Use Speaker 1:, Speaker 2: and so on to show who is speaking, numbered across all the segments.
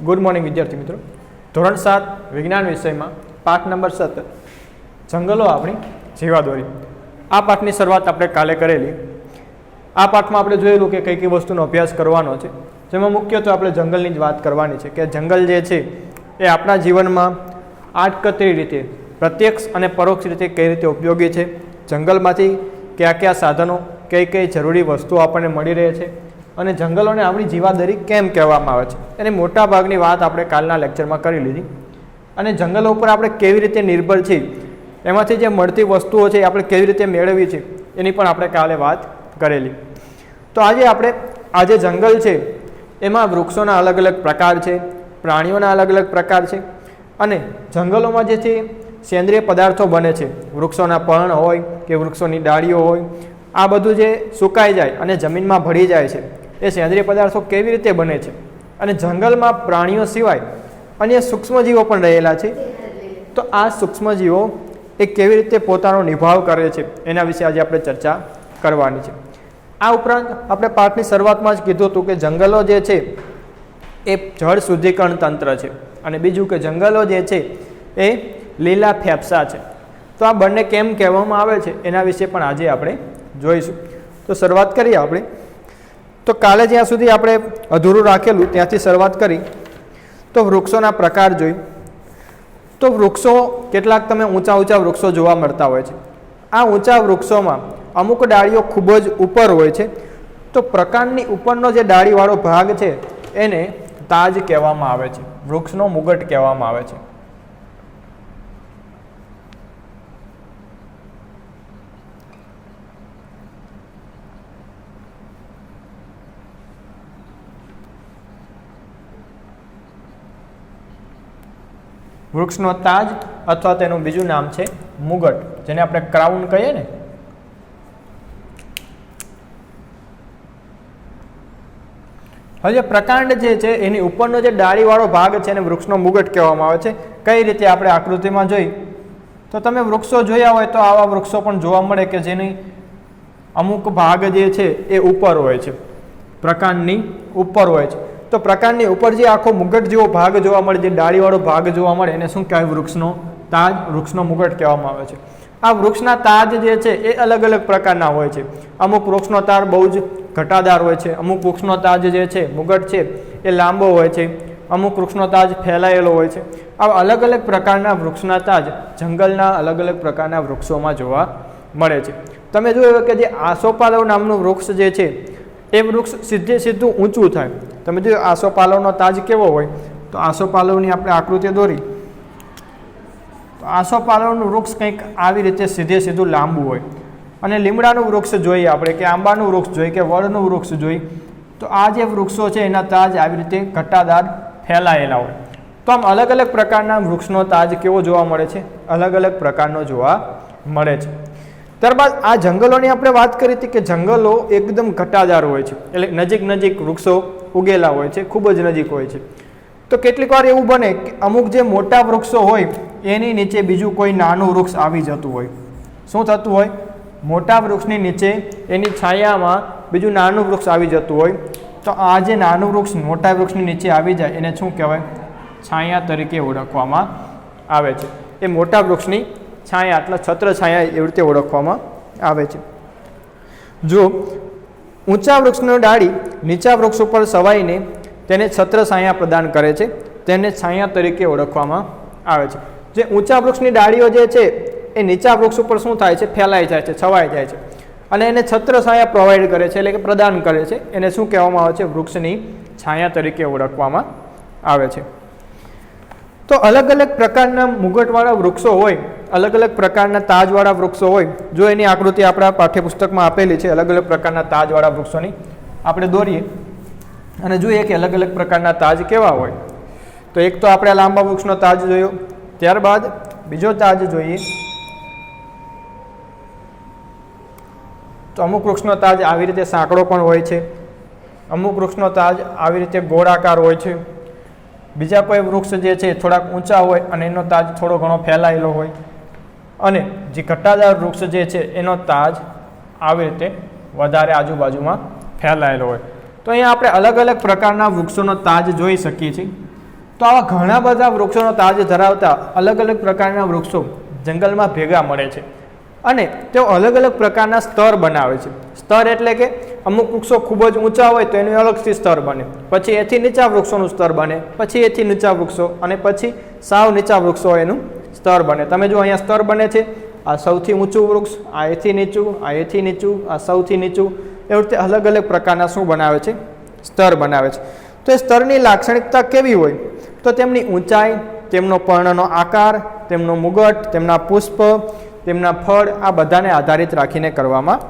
Speaker 1: Good morning विद्यार्थी मित्रों। धोरण 7 विज्ञान विषय में पाठ नंबर 17 जंगलों अपनी जीवादोरी आ पाठनी शुरुआत आपणे काले करेली। आ पाठ में आपणे जोयेलुं के कई कई वस्तुनो अभ्यास करवानो छे, जेमां मुख्य तो आपणे जंगलनी ज वात करवानी छे के जंगल जे छे ए आपणा जीवनमां आडकतरी रीते प्रत्यक्ष अने परोक्ष रीते कई रीते उपयोगी छे। जंगलमांथी क्या क्या साधनों कई कई जरूरी वस्तुओ आपणे मळी रहे छे અને જંગલોને આપણી જીવાદોરી કેમ કહેવામાં આવે છે એની મોટા ભાગની વાત આપણે કાલના લેક્ચરમાં કરી લીધી। અને જંગલો ઉપર આપણે કેવી રીતે નિર્ભર છીએ, એમાંથી જે મળતી વસ્તુઓ છે આપણે કેવી રીતે મેળવવી છે એની પણ આપણે કાલે વાત કરેલી। તો આજે આપણે આ જે જંગલ છે એમાં વૃક્ષોના અલગ અલગ પ્રકાર છે, પ્રાણીઓના અલગ અલગ પ્રકાર છે અને જંગલોમાં જે છે સેન્દ્રિય પદાર્થો બને છે, વૃક્ષોના પર્ણ હોય કે વૃક્ષોની ડાળીઓ હોય, આ બધું જે સુકાઈ જાય અને જમીનમાં ભળી જાય છે એ સેન્દ્રિય પદાર્થો કેવી રીતે બને છે અને જંગલમાં પ્રાણીઓ સિવાય અન્ય સૂક્ષ્મજીવો પણ રહેલા છે, તો આ સૂક્ષ્મજીવો એ કેવી રીતે પોતાનો નિભાવ કરે છે એના વિશે આજે આપણે ચર્ચા કરવાની છે। આ ઉપરાંત આપણે પાઠની શરૂઆતમાં જ કીધું હતું કે જંગલો જે છે એ જળ શુદ્ધિકરણ તંત્ર છે અને બીજું કે જંગલો જે છે એ લીલા ફેફસા છે। તો આ બંને કેમ કહેવામાં આવે છે એના વિશે પણ આજે આપણે જોઈશું। તો શરૂઆત કરીએ આપણે। તો કાલે જ્યાં સુધી આપણે અધૂરું રાખેલું ત્યાંથી શરૂઆત કરી તો વૃક્ષોના પ્રકાર જોઈ। તો વૃક્ષો કેટલાક તમે ઊંચા ઊંચા વૃક્ષો જોવા મળતા હોય છે। આ ઊંચા વૃક્ષોમાં અમુક ડાળીઓ ખૂબ જ ઉપર હોય છે, તો પ્રકાંડની ઉપરનો જે ડાળીવાળો ભાગ છે એને તાજ કહેવામાં આવે છે, વૃક્ષનો મુગટ કહેવામાં આવે છે। વૃક્ષનો તાજ અથવા તેનું બીજું નામ છે મુગટ, જેને આપણે ક્રાઉન કહીએ ને। હવે પ્રકાંડ જે છે એની ઉપરનો જે ડાળીવાળો ભાગ છે એને વૃક્ષનો મુગટ કહેવામાં આવે છે। કઈ રીતે આપણે આકૃતિમાં જોઈ તો તમે વૃક્ષો જોયા હોય તો આવા વૃક્ષો પણ જોવા મળે કે જેની અમુક ભાગ જે છે એ ઉપર હોય છે, પ્રકાંડની ઉપર હોય છે। તો પ્રકાંડની ઉપર જે આખો મુગટ જેવો ભાગ જોવા મળે, જે ડાળીવાળો ભાગ જોવા મળે એને શું કહેવાય? વૃક્ષનો તાજ, વૃક્ષનો મુગટ કહેવામાં આવે છે। આ વૃક્ષના તાજ જે છે એ અલગ અલગ પ્રકારના હોય છે। અમુક વૃક્ષનો તાજ બહુ જ ઘટાદાર હોય છે, અમુક વૃક્ષનો તાજ જે છે મુગટ છે એ લાંબો હોય છે, અમુક વૃક્ષનો તાજ ફેલાયેલો હોય છે। આવા અલગ અલગ પ્રકારના વૃક્ષના તાજ જંગલના અલગ અલગ પ્રકારના વૃક્ષોમાં જોવા મળે છે। તમે જોયું કે જે આસોપાલવ નામનું વૃક્ષ જે છે એ વૃક્ષ સીધે સીધું ઊંચું થાય। તમે જો આસોપાલવનો તાજ કેવો હોય તો આસોપાલવની આપણે આકૃતિ દોરી તો આસોપાલવનું વૃક્ષ કંઈક આવી રીતે સીધે સીધું લાંબુ હોય। અને લીમડાનું વૃક્ષ જોઈએ આપણે કે આંબાનું વૃક્ષ જોઈએ કે વડનું વૃક્ષ જોઈએ તો આ જે વૃક્ષો છે એના તાજ આવી રીતે ઘટાદાર ફેલાયેલા હોય। તો આમ અલગ અલગ પ્રકારના વૃક્ષનો તાજ કેવો જોવા મળે છે? અલગ અલગ પ્રકારનો જોવા મળે છે। ત્યારબાદ આ જંગલોની આપણે વાત કરી હતી કે જંગલો એકદમ ઘટાદાર હોય છે, એટલે નજીક નજીક વૃક્ષો ઉગેલા હોય છે, ખૂબ જ નજીક હોય છે। તો કેટલીક વાર એવું બને કે અમુક જે મોટા વૃક્ષો હોય એની નીચે બીજું કોઈ નાનું વૃક્ષ આવી જતું હોય। શું થતું હોય? મોટા વૃક્ષની નીચે એની છાયામાં બીજું નાનું વૃક્ષ આવી જતું હોય, તો આ જે નાનું વૃક્ષ મોટા વૃક્ષની નીચે આવી જાય એને શું કહેવાય? છાયા તરીકે ઓળખવામાં આવે છે। એ મોટા વૃક્ષની છાયા એટલે છત્ર છાયા એવી રીતે ઓળખવામાં આવે છે। જો ઊંચા વૃક્ષનો ડાળી નીચા વૃક્ષ ઉપર સવાઈને તેને છત્ર છાયા પ્રદાન કરે છે, તેને છાયા તરીકે ઓળખવામાં આવે છે। જે ઊંચા વૃક્ષની ડાળીઓ જે છે એ નીચા વૃક્ષ ઉપર શું થાય છે? ફેલાઈ જાય છે, છવાઈ જાય છે અને એને છત્ર છાયા પ્રોવાઈડ કરે છે, એટલે કે પ્રદાન કરે છે, એને શું કહેવામાં આવે છે? વૃક્ષની છાયા તરીકે ઓળખવામાં આવે છે। તો અલગ અલગ પ્રકારના મુગટવાળા વૃક્ષો હોય, અલગ અલગ પ્રકારના તાજવાળા વૃક્ષો હોય। જો એની આકૃતિ આપણા પાઠ્યપુસ્તકમાં આપેલી છે, અલગ અલગ પ્રકારના તાજવાળા વૃક્ષોની આપણે દોરીએ અને જોઈએ કે અલગ અલગ પ્રકારના તાજ કેવા હોય। તો એક તો આપણે લાંબા વૃક્ષનો તાજ જોયો, ત્યારબાદ બીજો તાજ જોઈએ તો અમુક વૃક્ષનો તાજ આવી રીતે સાંકડો પણ હોય છે, અમુક વૃક્ષનો તાજ આવી રીતે ગોળાકાર હોય છે, બીજા કોઈ વૃક્ષ જે છે થોડાક ઊંચા હોય અને એનો તાજ થોડો ઘણો ફેલાયેલો હોય, અને જે ઘટાદાર વૃક્ષ જે છે એનો તાજ આવી રીતે વધારે આજુબાજુમાં ફેલાયેલો હોય। તો અહીંયા આપણે અલગ અલગ પ્રકારના વૃક્ષોનો તાજ જોઈ શકીએ છીએ। તો આવા ઘણા બધા વૃક્ષોનો તાજ ધરાવતા અલગ અલગ પ્રકારના વૃક્ષો જંગલમાં ભેગા મળે છે અને તેઓ અલગ અલગ પ્રકારના સ્તર બનાવે છે. સ્તર એટલે કે અમુક વૃક્ષો ખૂબ જ ઊંચા હોય તો એનું અલગથી સ્તર બને, પછી એથી નીચા વૃક્ષોનું સ્તર બને, પછી એથી નીચા વૃક્ષો અને પછી સાવ નીચા વૃક્ષો હોય એનું સ્તર બને. તમે જો અહીંયા સ્તર બને છે, આ સૌથી ઊંચું વૃક્ષ, આ એથી નીચું, આ એથી નીચું, આ સૌથી નીચું, એવી રીતે અલગ અલગ પ્રકારના શું બનાવે છે? સ્તર બનાવે છે. તો એ સ્તરની લાક્ષણિકતા કેવી હોય? તો તેમની ઊંચાઈ, તેમનો પર્ણનો આકાર, તેમનો મુગટ, તેમના પુષ્પ, તેમના ફળ, આ બધાને આધારિત રાખીને કરવામાં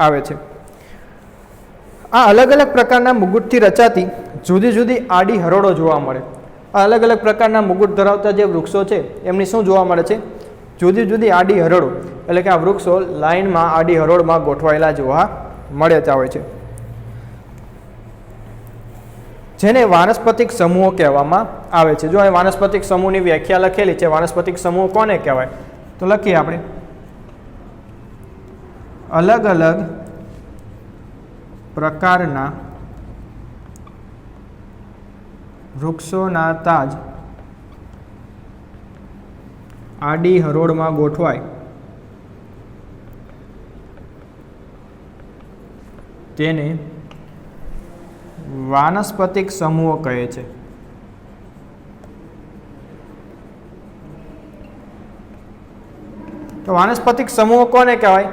Speaker 1: આવે છે. આ અલગ અલગ પ્રકારના મુગુટથી રચાતી જુદી જુદી આડી હરોળો જોવા મળે. આ અલગ અલગ પ્રકારના મુગુટ ધરાવતા જે વૃક્ષો છે એમની શું જોવા મળે છે? જુદી જુદી આડી હરોળો, એટલે કે આ વૃક્ષો લાઇનમાં આડી હરોળમાં ગોઠવાયેલા જોવા મળતા હોય છે, જેને વાનસ્પતિક સમૂહો કહેવામાં આવે છે. જો અહીં વાનસ્પતિક સમૂહની વ્યાખ્યા લખેલી છે. વાનસ્પતિક સમૂહ કોને કહેવાય? તો લખીએ આપણે, અલગ અલગ પ્રકારના વૃક્ષોના તાજ આડી હરોળમાં ગોઠવાય તેને વાનસ્પતિક સમૂહો કહે છે. તો વાનસ્પતિક સમૂહો કોને કહેવાય?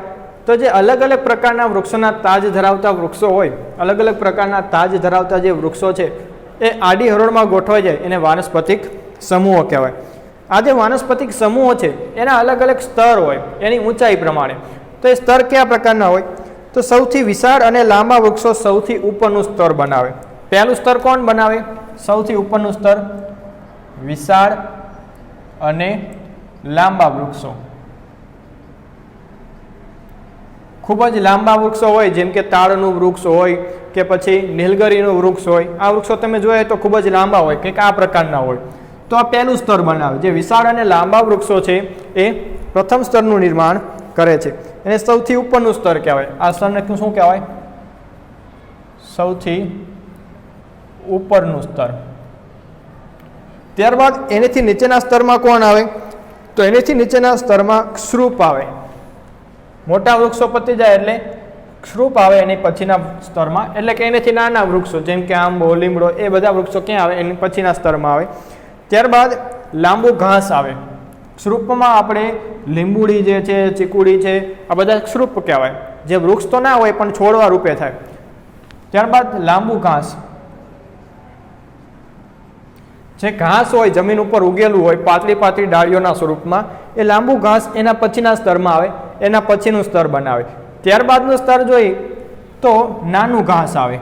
Speaker 1: તો જે અલગ અલગ પ્રકારના વૃક્ષોના તાજ ધરાવતા વૃક્ષો હોય, અલગ અલગ પ્રકારના તાજ ધરાવતા જે વૃક્ષો છે એ આડી હરોળમાં ગોઠવાઈ જાય એને વાનસ્પતિક સમૂહો કહેવાય. આ જે વાનસ્પતિક સમૂહો છે એના અલગ અલગ સ્તર હોય એની ઊંચાઈ પ્રમાણે. તો એ સ્તર કયા પ્રકારના હોય? તો સૌથી વિશાળ અને લાંબા વૃક્ષો સૌથી ઉપરનું સ્તર બનાવે. પહેલું સ્તર કોણ બનાવે? સૌથી ઉપરનું સ્તર વિશાળ અને લાંબા વૃક્ષો. ખૂબ જ લાંબા વૃક્ષો હોય, જેમ કે તાડનું વૃક્ષ હોય કે પછી નીલગરીનું વૃક્ષ હોય. આ વૃક્ષો તમે જોઈએ તો ખૂબ જ લાંબા હોય, કંઈક આ પ્રકારના હોય. તો આ પહેલું સ્તર બનાવે. જે વિશાળ અને લાંબા વૃક્ષો છે એ પ્રથમ સ્તરનું નિર્માણ કરે છે. એને સૌથી ઉપરનું સ્તર કહેવાય. આ સ્તરને શું કહેવાય? સૌથી ઉપરનું સ્તર. ત્યારબાદ એનેથી નીચેના સ્તરમાં કોણ આવે? તો એનેથી નીચેના સ્તરમાં ક્ષૃપ આવે. મોટા વૃક્ષો પતી જાય એટલે ક્ષૃપ આવે એની પછીના સ્તરમાં, એટલે કે એનેથી નાના વૃક્ષો જેમ કે આંબો, લીમડો, એ બધા વૃક્ષો ક્યાં આવે? એની પછીના સ્તરમાં આવે. ત્યારબાદ લાંબુ ઘાસ આવે. ક્ષૃપમાં આપણે લીંબુડી જે છે, ચીકુડી છે, આ બધા ક્ષૃપ કહેવાય, જે વૃક્ષ તો ના હોય પણ છોડવા રૂપે થાય. ત્યારબાદ લાંબુ ઘાસ, જે ઘાસ હોય જમીન ઉપર ઉગેલું હોય પાતળી પાતળી ડાળીઓના સ્વરૂપમાં, એ લાંબુ ઘાસ એના પછીના સ્તરમાં આવે, એના પછીનું સ્તર બનાવે. ત્યારબાદનું સ્તર જોઈ તો નાનું ઘાસ આવે.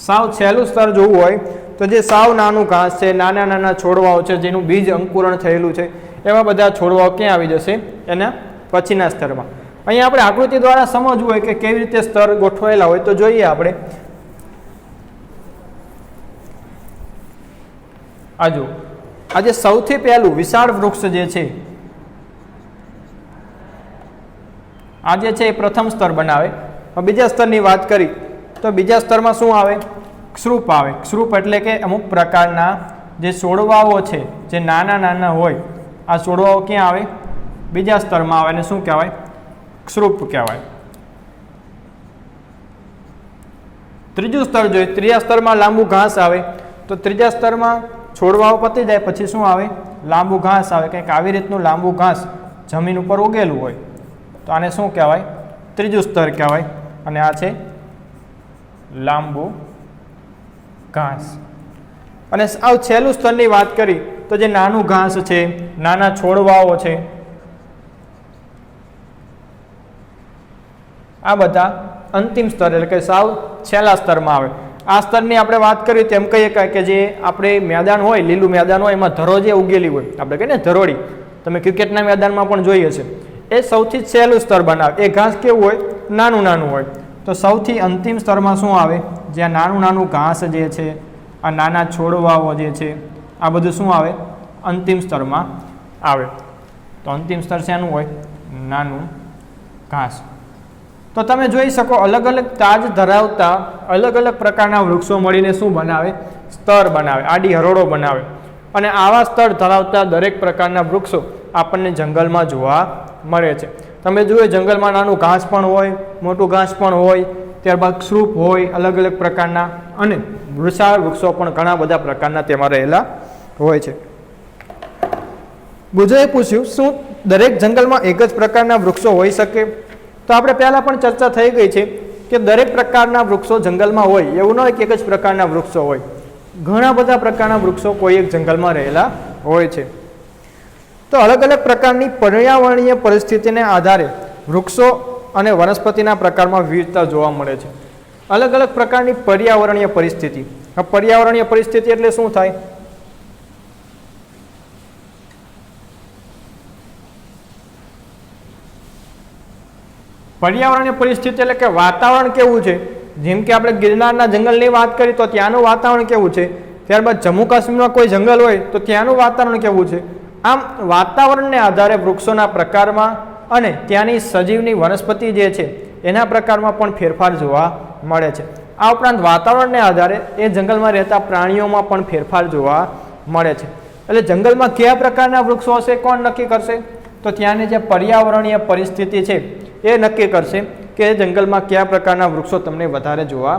Speaker 1: સાવ છેલ્લું સ્તર જોવું હોય તો જે સાવ નાનું ઘાસ છે, નાના નાના છોડવાઓ છે, જેનું બીજ અંકુરણ થયેલું છે, એવા બધા છોડવાઓ ક્યાં આવી જશે? એના પછીના સ્તરમાં. અહીંયા આપણે આકૃતિ દ્વારા સમજવું હોય કે કેવી રીતે સ્તર ગોઠવાયેલા હોય તો જોઈએ આપણે. આ જો, આજે સૌથી પહેલું વિશાળ વૃક્ષ જે છે આ જે છે એ પ્રથમ સ્તર બનાવે. બીજા સ્તરની વાત કરી તો બીજા સ્તરમાં શું આવે? ક્ષૃપ આવે. ક્ષૃપ એટલે કે અમુક પ્રકારના જે છોડવાઓ છે જે નાના નાના હોય, આ છોડવાઓ ક્યાં આવે? બીજા સ્તરમાં આવે. અને શું કહેવાય? ક્ષૃપ કહેવાય. ત્રીજું સ્તર જોઈએ. ત્રીજા સ્તરમાં લાંબુ ઘાસ આવે. તો ત્રીજા સ્તરમાં છોડવાઓ પતી જાય પછી શું આવે? લાંબુ ઘાસ આવે. કંઈક આવી રીતનું લાંબુ ઘાસ જમીન ઉપર ઉગેલું હોય તો આને શું કહેવાય? ત્રીજું સ્તર કહેવાય. અને આ છે લાંબુ ઘાસ. અને આવ છેલ્લું સ્તરની વાત કરી તો જે નાનું ઘાસ છે, નાના છોડવાઓ છે, આ બધા અંતિમ સ્તર એટલે કે સાવ છેલ્લા સ્તરમાં આવે. આ સ્તરની આપણે વાત કરી તેમ કહીએ કે જે આપણે મેદાન હોય, લીલું મેદાન હોય, એમાં ધરો જે ઉગેલી હોય, આપણે કહીએ ને ધરોડી, તમે ક્રિકેટના મેદાનમાં પણ જોઈએ છે, એ સૌથી છેલ્લું સ્તર બનાવે. એ ઘાસ કેવું હોય? નાનું નાનું હોય. તો સૌથી અંતિમ સ્તરમાં શું આવે? જ્યાં નાનું નાનું ઘાસ જે છે, આ નાના છોડવાઓ જે છે, આ બધું શું આવે? અંતિમ સ્તરમાં આવે. તો અંતિમ સ્તર શેનું હોય? નાનું ઘાસ. તો તમે જોઈ શકો અલગ અલગ તાજ ધરાવતા અલગ અલગ પ્રકારના વૃક્ષો મળીને શું બનાવે? સ્તર બનાવે, આડી હરોળો બનાવે. અને આવા સ્તર ધરાવતા દરેક પ્રકારના વૃક્ષો આપણને જંગલમાં જોવા મળે છે. તમે જુઓ જંગલમાં નાનું ઘાસ પણ હોય, મોટું ઘાસ પણ હોય, ત્યારબાદ શ્રુપ હોય અલગ અલગ પ્રકારના, અને વિશાળ વૃક્ષો પણ ઘણા બધા પ્રકારના તેમાં રહેલા હોય છે. બુજોએ પૂછ્યું, શું દરેક જંગલમાં એક જ પ્રકારના વૃક્ષો હોઈ શકે? તો આપણે પહેલાં પણ ચર્ચા થઈ ગઈ છે કે દરેક પ્રકારના વૃક્ષો જંગલમાં હોય એવું ન હોય કે એક જ પ્રકારના વૃક્ષો હોય. ઘણા બધા પ્રકારના વૃક્ષો કોઈ એક જંગલમાં રહેલા હોય છે. તો અલગ અલગ પ્રકારની પર્યાવરણીય પરિસ્થિતિને આધારે વૃક્ષો અને વનસ્પતિના પ્રકારમાં વિવિધતા જોવા મળે છે. અલગ અલગ પ્રકારની પર્યાવરણીય પરિસ્થિતિ. આ પર્યાવરણીય પરિસ્થિતિ એટલે શું થાય? પર્યાવરણીય પરિસ્થિતિ એટલે કે વાતાવરણ કેવું છે. જેમ કે આપણે ગિરનારના જંગલની વાત કરી તો ત્યાંનું વાતાવરણ કેવું છે, ત્યારબાદ જમ્મુ કાશ્મીરમાં કોઈ જંગલ હોય તો ત્યાંનું વાતાવરણ કેવું છે. આમ વાતાવરણને આધારે વૃક્ષોના પ્રકારમાં અને ત્યાંની સજીવની વનસ્પતિ જે છે એના પ્રકારમાં પણ ફેરફાર જોવા મળે છે. આ ઉપરાંત વાતાવરણને આધારે એ જંગલમાં રહેતા પ્રાણીઓમાં પણ ફેરફાર જોવા મળે છે. એટલે જંગલમાં કયા પ્રકારના વૃક્ષો હશે કોણ નક્કી કરશે? તો ત્યાંની જે પર્યાવરણીય પરિસ્થિતિ છે એ નક્કી કરશે કે જંગલમાં કયા પ્રકારના વૃક્ષો તમને વધારે જોવા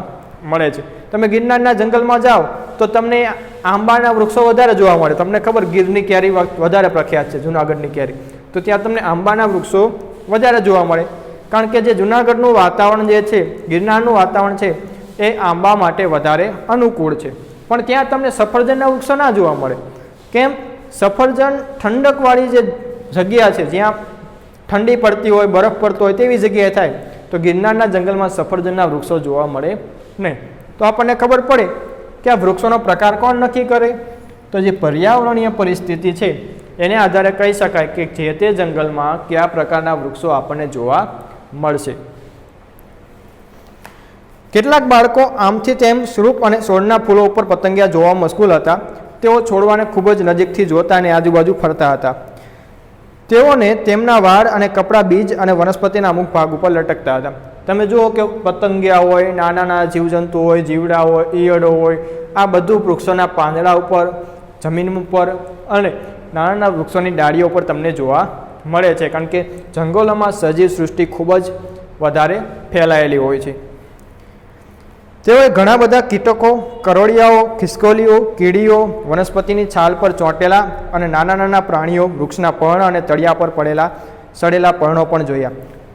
Speaker 1: મળે છે. તમે ગિરનારના જંગલમાં જાઓ તો તમને આંબાના વૃક્ષો વધારે જોવા મળે. તમને ખબર ગીરની કેરી વધારે પ્રખ્યાત છે, જુનાગઢની કેરી, તો ત્યાં તમને આંબાના વૃક્ષો વધારે જોવા મળે. કારણ કે જે જુનાગઢનું વાતાવરણ જે છે, ગિરનારનું વાતાવરણ છે એ આંબા માટે વધારે અનુકૂળ છે. પણ ત્યાં તમને સફરજનના વૃક્ષો ના જોવા મળે. કેમ? સફરજન ઠંડકવાળી જે જગ્યા છે જ્યાં ઠંડી પડતી હોય, બરફ પડતો હોય તેવી જગ્યાએ થાય. તો ગિરનારના જંગલમાં સફરજનના વૃક્ષો જોવા મળે નહીં. તો આપણને ખબર પડે કે આ વૃક્ષોનો પ્રકાર કોણ નક્કી કરે? તો જે પર્યાવરણીય પરિસ્થિતિ છે એને આધારે કહી શકાય કે જે તે જંગલમાં કયા પ્રકારના વૃક્ષો આપણને જોવા મળશે. કેટલાક બાળકો આમથી તેમ શ્રુપ અને છોડના ફૂલો ઉપર પતંગિયા જોવા મશગુલ હતા. તેઓ છોડવાને ખૂબ જ નજીકથી જોતા અને આજુબાજુ ફરતા હતા. તેઓને તેમના વાળ અને કપડાં બીજ અને વનસ્પતિના અમુક ભાગ ઉપર લટકતા હતા. તમે જુઓ કે પતંગિયા હોય, નાના નાના જીવજંતુ હોય, જીવડા હોય, ઈયળો હોય, આ બધું વૃક્ષોના પાંદડા ઉપર, જમીન ઉપર અને નાના નાના વૃક્ષોની ડાળીઓ પર તમને જોવા મળે છે. કારણ કે જંગલોમાં સજીવ સૃષ્ટિ ખૂબ જ વધારે ફેલાયેલી હોય છે. તેઓએ ઘણા બધા કીટકો, કરોળિયાઓ, ખિસકોલીઓ, કીડીઓ, વનસ્પતિની છાલ પર ચોંટેલા અને નાના નાના પ્રાણીઓ, વૃક્ષના પર્ણ અને તળિયા પર પડેલા સડેલા પર્ણો પણ જોયા.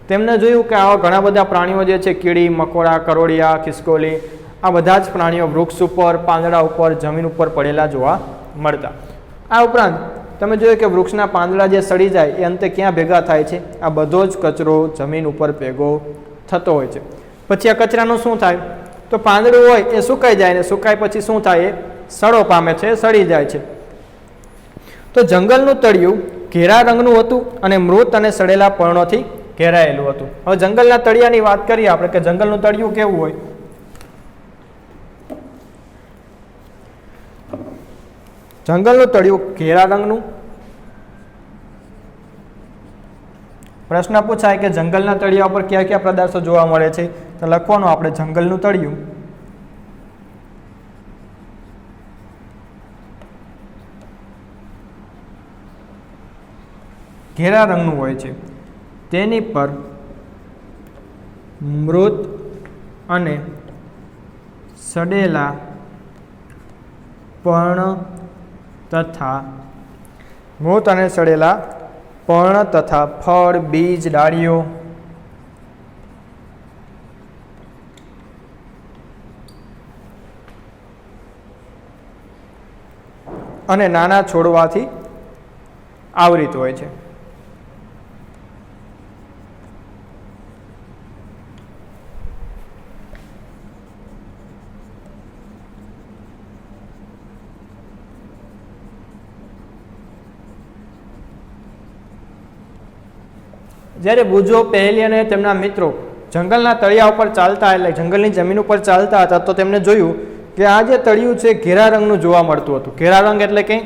Speaker 1: તેમને જોયું કે આવા ઘણા બધા પ્રાણીઓ જે છે, કીડી, મકોડા, કરોળિયા, ખિસકોલી, આ બધા જ પ્રાણીઓ વૃક્ષ ઉપર, પાંદડા ઉપર, જમીન ઉપર પડેલા જોવા મળતા. આ ઉપરાંત તમે જોયું કે વૃક્ષના પાંદડા જે સડી જાય એ અંતે ક્યાં ભેગા થાય છે? આ બધો જ કચરો જમીન ઉપર ભેગો થતો હોય છે. પછી આ કચરાનું શું થાય? તો પાંદડું હોય એ સુકાઈ જાય ને સુકાય પછી શું થાય? એ સડો પામે છે, સડી જાય છે. તો જંગલનું તળિયું ઘેરા રંગનું હતું અને મૃત અને સડેલા પર્ણોથી ઘેરાયેલું હતું. હવે જંગલના તળિયાની વાત કરીએ આપણે કે જંગલનું તળિયું કેવું હોય? જંગલનું તળિયું ઘેરા રંગનું. પ્રશ્ન પૂછાય કે જંગલના તળિયા ઉપર કયા કયા પદાર્થો જોવા મળે છે? તો લખવાનું આપણે જંગલનું તળિયું ઘેરા રંગનું હોય છે. તેની પર મૃત અને સડેલા પર્ણ તથા મૃત અને સડેલા પર્ણ તથા ફળ, બીજ, ડાળીઓ અને નાના છોડવાથી આવૃત હોય છે. જ્યારે બુજો, પહેલી અને તેમના મિત્રો જંગલના તળિયા ઉપર ચાલતા, એટલે જંગલની જમીન ઉપર ચાલતા હતા તો તેમને જોયું કે આ જે તળિયું છે ઘેરા રંગનું જોવા મળતું હતું. ઘેરા રંગ એટલે કે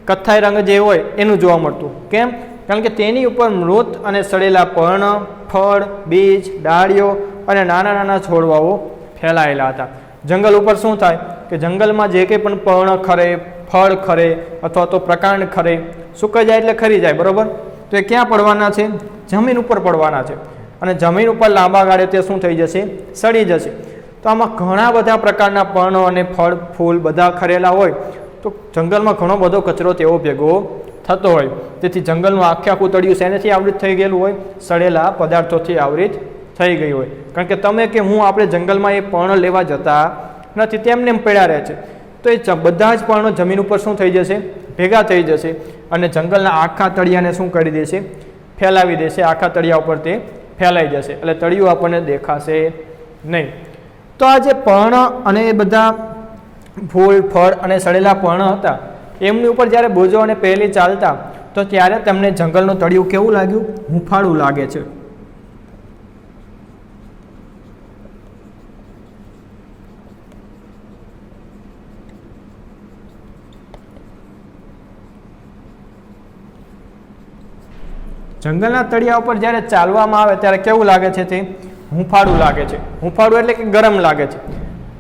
Speaker 1: કથ્થાઈ રંગ જે હોય એનું જોવા મળતું. કેમ? કારણ કે તેની ઉપર મૃત અને સડેલા પર્ણ, ફળ, બીજ, ડાળીઓ અને નાના નાના છોડવાઓ ફેલાયેલા હતા. જંગલ ઉપર શું થાય કે જંગલમાં જે કંઈ પણ પર્ણ ખરે, ફળ ખરે અથવા તો પ્રકાંડ ખરે, સુકાઈ જાય એટલે ખરી જાય, બરાબર. તો એ ક્યાં પડવાના છે? જમીન ઉપર પડવાના છે. અને જમીન ઉપર લાંબા ગાળે તે શું થઈ જશે? સડી જશે. તો આમાં ઘણા બધા પ્રકારના પર્ણો અને ફળ, ફૂલ બધા ખરેલા હોય તો જંગલમાં ઘણો બધો કચરો તેવો ભેગો થતો હોય. તેથી જંગલનું આખું તળિયું શેનેથી આવૃત થઈ ગયેલું હોય? સડેલા પદાર્થોથી આવૃત થઈ ગઈ હોય. કારણ કે તમે કે હું આપણે જંગલમાં એ પર્ણ લેવા જતા નથી, તેમને એમ પડ્યા રહે છે. તો એ બધા જ પર્ણો જમીન ઉપર શું થઈ જશે? ભેગા થઈ જશે અને જંગલના આખા તળિયાને શું કરી દેશે? ફેલાવી દેશે. આખા તળિયા ઉપર તે ફેલાઈ જશે એટલે તળિયું આપણને દેખાશે નહીં. તો આ જે પર્ણ અને એ બધા ફૂલ, ફળ અને સડેલા પર્ણ હતા એમની ઉપર જ્યારે બોજો અને પહેલી ચાલતા તો ત્યારે તેમને જંગલનું તળિયું કેવું લાગ્યું? હૂંફાળું લાગે છે. જંગલના તળિયા ઉપર જ્યારે ચાલવામાં આવે ત્યારે કેવું લાગે છે? તે હૂંફાળું લાગે છે. હૂંફાળું એટલે કે ગરમ લાગે છે.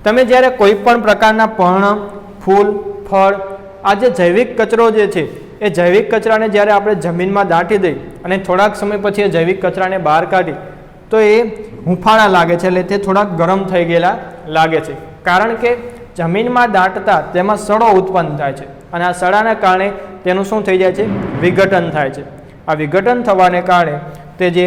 Speaker 1: તમે જ્યારે કોઈ પણ પ્રકારના પર્ણ, ફૂલ, ફળ, આ જે જૈવિક કચરો જે છે એ જૈવિક કચરાને જ્યારે આપણે જમીનમાં દાટી દઈ અને થોડાક સમય પછી એ જૈવિક કચરાને બહાર કાઢી તો એ હૂંફાળા લાગે છે, એટલે તે થોડાક ગરમ થઈ ગયેલા લાગે છે. કારણ કે જમીનમાં દાટતા તેમાં સડો ઉત્પન્ન થાય છે અને આ સડાના કારણે તેનું શું થઈ જાય છે? વિઘટન થાય છે. આ વિઘટન થવાને કારણે તે જે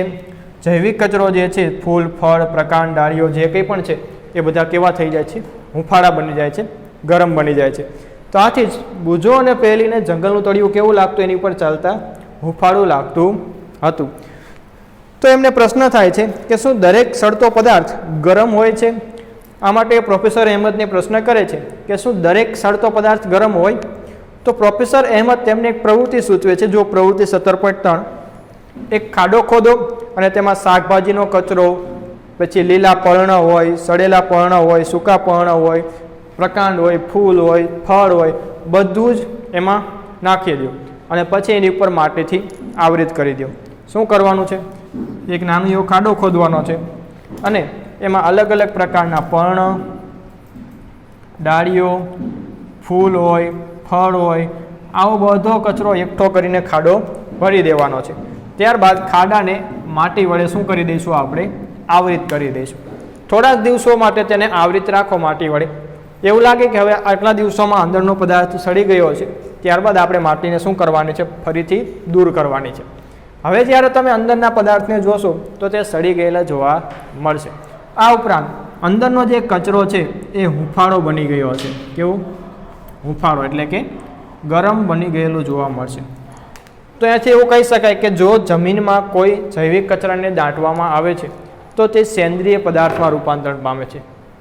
Speaker 1: જૈવિક કચરો જે છે, ફૂલ, ફળ, પ્રકાંડ, ડાળીઓ જે કંઈ પણ છે એ બધા કેવા થઈ જાય છે? હૂંફાળા બની જાય છે, ગરમ બની જાય છે. તો આથી જ બુજો અને પહેલીને જંગલનું તળિયું કેવું લાગતું? એની ઉપર ચાલતા હૂંફાળું લાગતું હતું. તો એમને પ્રશ્ન થાય છે કે શું દરેક સડતો પદાર્થ ગરમ હોય છે? આ માટે પ્રોફેસર અહેમદને પ્રશ્ન કરે છે કે શું દરેક સડતો પદાર્થ ગરમ હોય? તો પ્રોફેસર અહેમદ તેમને એક પ્રવૃત્તિ સૂચવે છે. જો પ્રવૃત્તિ 17.3, એક ખાડો ખોદો અને તેમાં શાકભાજીનો કચરો, પછી લીલા પર્ણ હોય, સડેલા પર્ણ હોય, સૂકા પર્ણ હોય, પ્રકાંડ હોય, ફૂલ હોય, ફળ હોય, બધું જ એમાં નાખી દો અને પછી એની ઉપર માટીથી આવૃત કરી દો. શું કરવાનું છે? એક નાનો એવો ખાડો ખોદવાનો છે અને એમાં અલગ અલગ પ્રકારના પર્ણ, ડાળીઓ, ફૂલ હોય, ફળ હોય, આવો બધો કચરો એકઠો કરીને ખાડો ભરી દેવાનો છે. ત્યારબાદ ખાડાને માટી વડે શું કરી દઈશું? આપણે આવૃત કરી દઈશું. થોડાક દિવસો માટે તેને આવૃત રાખો માટી વડે. એવું લાગે કે હવે આટલા દિવસોમાં અંદરનો પદાર્થ સડી ગયો છે, ત્યારબાદ આપણે માટીને શું કરવાની છે? ફરીથી દૂર કરવાની છે. હવે જ્યારે તમે અંદરના પદાર્થને જોશો તો તે સડી ગયેલા જોવા મળશે. આ ઉપરાંત અંદરનો જે કચરો છે એ હૂંફાળો બની ગયો છે. કેવું? હૂંફાળો એટલે કે ગરમ બની ગયેલું જોવા મળશે. તો અહીંયાથી એવું કહી શકાય કે જો જમીનમાં કોઈ જૈવિક કચરાને દાટવામાં આવે છે તો તે સેન્દ્રિય પદાર્થમાં રૂપાંતરણ પામે છે.